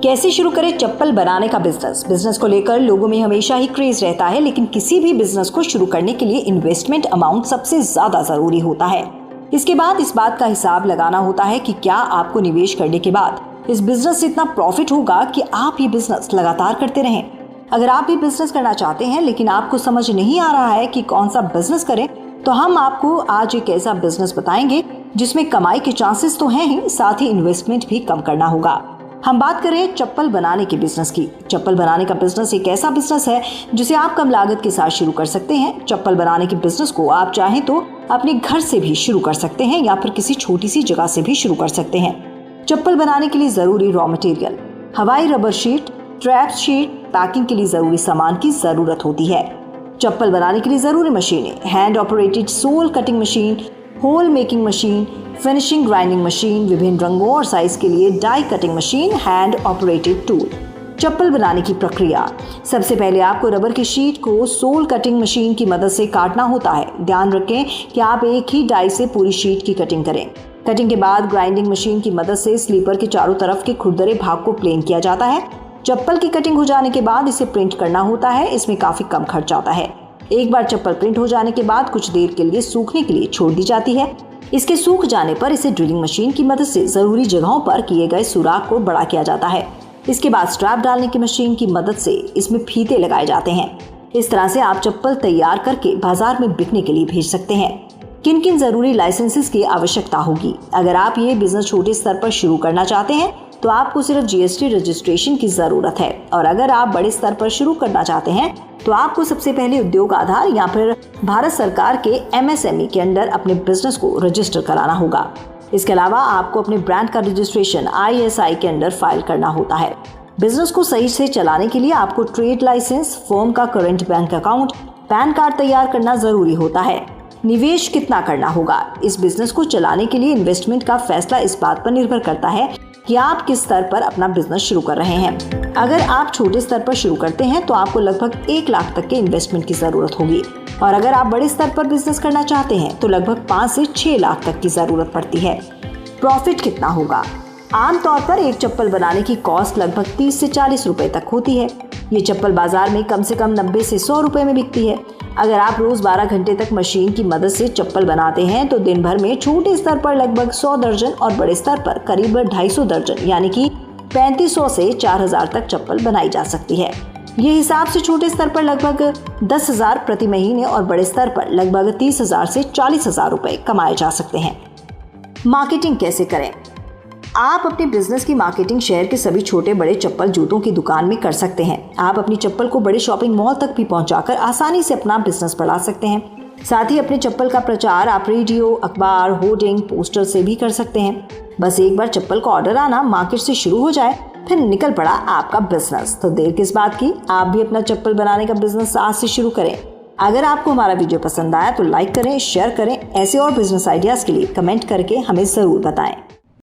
कैसे शुरू करें चप्पल बनाने का बिजनेस को लेकर लोगों में हमेशा ही क्रेज रहता है, लेकिन किसी भी बिजनेस को शुरू करने के लिए इन्वेस्टमेंट अमाउंट सबसे ज्यादा जरूरी होता है। इसके बाद इस बात का हिसाब लगाना होता है कि क्या आपको निवेश करने के बाद इस बिजनेस से इतना प्रॉफिट होगा कि आप ये बिजनेस लगातार करते रहें। अगर आप भी बिजनेस करना चाहते हैं लेकिन आपको समझ नहीं आ रहा है कि कौन सा बिजनेस करें, तो हम आपको आज एक ऐसा बिजनेस बताएंगे जिसमें कमाई के चांसेस तो हैं ही, साथ ही इन्वेस्टमेंट भी कम करना होगा। हम बात करें चप्पल बनाने के बिजनेस की। चप्पल बनाने का बिजनेस एक ऐसा बिजनेस है जिसे आप कम लागत के साथ शुरू कर सकते हैं। चप्पल बनाने के बिजनेस को आप चाहें तो अपने घर से भी शुरू कर सकते हैं या फिर किसी छोटी सी जगह से भी शुरू कर सकते हैं। चप्पल बनाने के लिए जरूरी रॉ मटेरियल, हवाई rubber sheet, trap sheet, packing के लिए जरूरी सामान की जरूरत होती है। चप्पल बनाने के लिए जरूरी मशीनें, hand operated sole cutting machine, hole making machine, finishing grinding machine, विभिन्न रंगों और साइज के लिए die cutting machine, hand operated tool. चप्पल बनाने की प्रक्रिया, सबसे पहले आपको रबर की शीट को सोल कटिंग मशीन की मदद से काटना होता है। ध्यान रखें कि आप एक ही डाई से पूरी शीट की कटिंग करें। कटिंग के बाद ग्राइंडिंग मशीन की मदद से स्लीपर के चारों तरफ के खुरदरे भाग को प्लेन किया जाता है। चप्पल की कटिंग हो जाने के बाद इसे प्रिंट करना होता है। इसमें काफी कम खर्च आता है। एक बार चप्पल प्रिंट हो जाने के बाद कुछ देर के लिए सूखने के लिए छोड़ दी जाती है। इसके सूख जाने पर इसे ड्रिलिंग मशीन की मदद से जरूरी जगहों पर किए गए सुराख को बड़ा किया जाता है। इसके बाद स्ट्रैप डालने की मशीन की मदद से इसमें फीते लगाए जाते हैं। इस तरह से आप चप्पल तैयार करके बाजार में बिकने के लिए भेज सकते हैं। किन किन जरूरी लाइसेंसेस की आवश्यकता होगी? अगर आप ये बिजनेस छोटे स्तर पर शुरू करना चाहते हैं तो आपको सिर्फ जीएसटी रजिस्ट्रेशन की जरूरत है, और अगर आप बड़े स्तर पर शुरू करना चाहते हैं तो आपको सबसे पहले उद्योग आधार या फिर भारत सरकार के एमएसएमई के अंडर अपने बिजनेस को रजिस्टर कराना होगा। इसके अलावा आपको अपने ब्रांड का रजिस्ट्रेशन आईएसआई के अंडर फाइल करना होता है। बिजनेस को सही से चलाने के लिए आपको ट्रेड लाइसेंस, फर्म का current bank account, pan card तैयार करना जरूरी होता है। निवेश कितना करना होगा? इस बिजनेस को चलाने के लिए इन्वेस्टमेंट का फैसला इस बात पर निर्भर करता है कि आप किस स्तर पर अपना बिजनेस शुरू कर रहे हैं। अगर आप छोटे स्तर पर शुरू करते हैं तो आपको लगभग 1 लाख तक के इन्वेस्टमेंट की जरूरत होगी, और अगर आप बड़े स्तर पर बिजनेस करना चाहते हैं तो लगभग 5 से 6 लाख तक की जरूरत पड़ती है। प्रॉफिट कितना होगा? आमतौर पर एक चप्पल बनाने की कॉस्ट लगभग 30 से 40 रुपए तक होती है। ये चप्पल बाजार में कम से कम 90 से 100 रुपए में बिकती है। अगर आप रोज 12 घंटे तक मशीन की मदद से चप्पल बनाते हैं तो दिन भर में छोटे स्तर पर लगभग 100 दर्जन और बड़े स्तर पर करीब 250 दर्जन यानी कि 3500 से 4000 तक चप्पल बनाई जा सकती है। ये हिसाब से छोटे स्तर पर लगभग 10,000 प्रति महीने और बड़े स्तर पर लगभग 30,000 से 40,000 रुपए कमाए जा सकते हैं। मार्केटिंग कैसे करें? आप अपने बिजनेस की मार्केटिंग शहर के सभी छोटे बड़े चप्पल जूतों की दुकान में कर सकते हैं। आप अपनी चप्पल को बड़े शॉपिंग मॉल तक भी पहुंचाकर आसानी से अपना बिजनेस बढ़ा सकते हैं। साथ ही अपने चप्पल का प्रचार आप रेडियो, अखबार, होर्डिंग, पोस्टर से भी कर सकते हैं। बस एक बार चप्पल का ऑर्डर आना मार्केट से शुरू हो जाए, फिर निकल पड़ा आपका बिजनेस। तो देर किस बात की, आप भी अपना चप्पल बनाने का बिजनेस आज से शुरू करें। अगर आपको हमारा वीडियो पसंद आया तो लाइक करें, शेयर करें। ऐसे और बिजनेस आइडियाज के लिए कमेंट करके हमें जरूर बताएं।